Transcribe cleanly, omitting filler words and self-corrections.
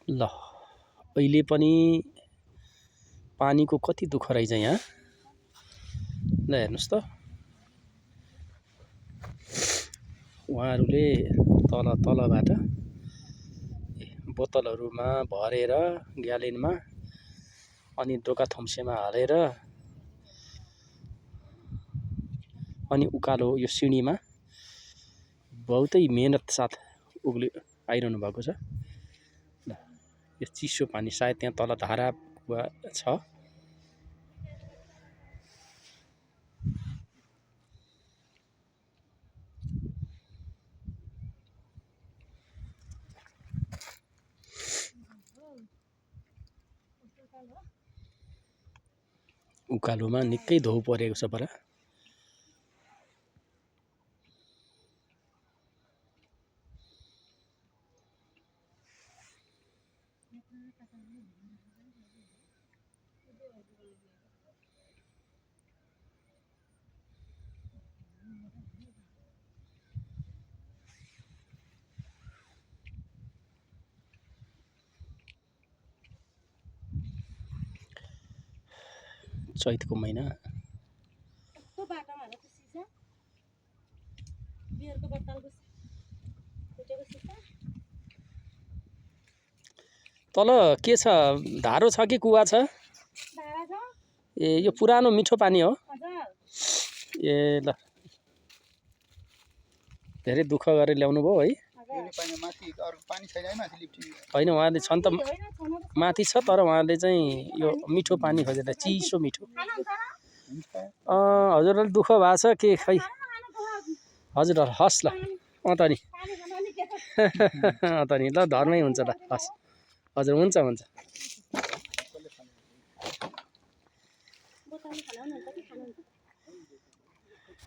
ल अहिले पनि पानीको कति दुःख रहेछ यहाँ। ल हेर्नुस् त उहाँहरूले तलबाट बोतलहरुमा भरेर ग्यालेनमा अनि डोका थम्सेमा हालेर अनि उकालो यो सिँढीमा बहुतै मेहनत साथ आइरहनु भएको छ। ल यो चिसो पानी सायद त्यहाँ तल धारा छ। उकालोमा निकै धौ परेको छ परा। चैतको महिना तल के छ धारो छ कि कुवा छ? ए यो पुरानो मिठो पानी हो। ए ल धेरै दुःख गरेर ल्याउनु भयो है। होइन उहाँले छन् त माथि छ तर उहाँले चाहिँ यो मिठो पानी खोजेर चिसो मिठो। हजुरलाई दुःख भएको छ के खै हजुर हस् ल त नि त नि ल धर्मै हुन्छ ल हस् हजुर हुन्छ हुन्छ।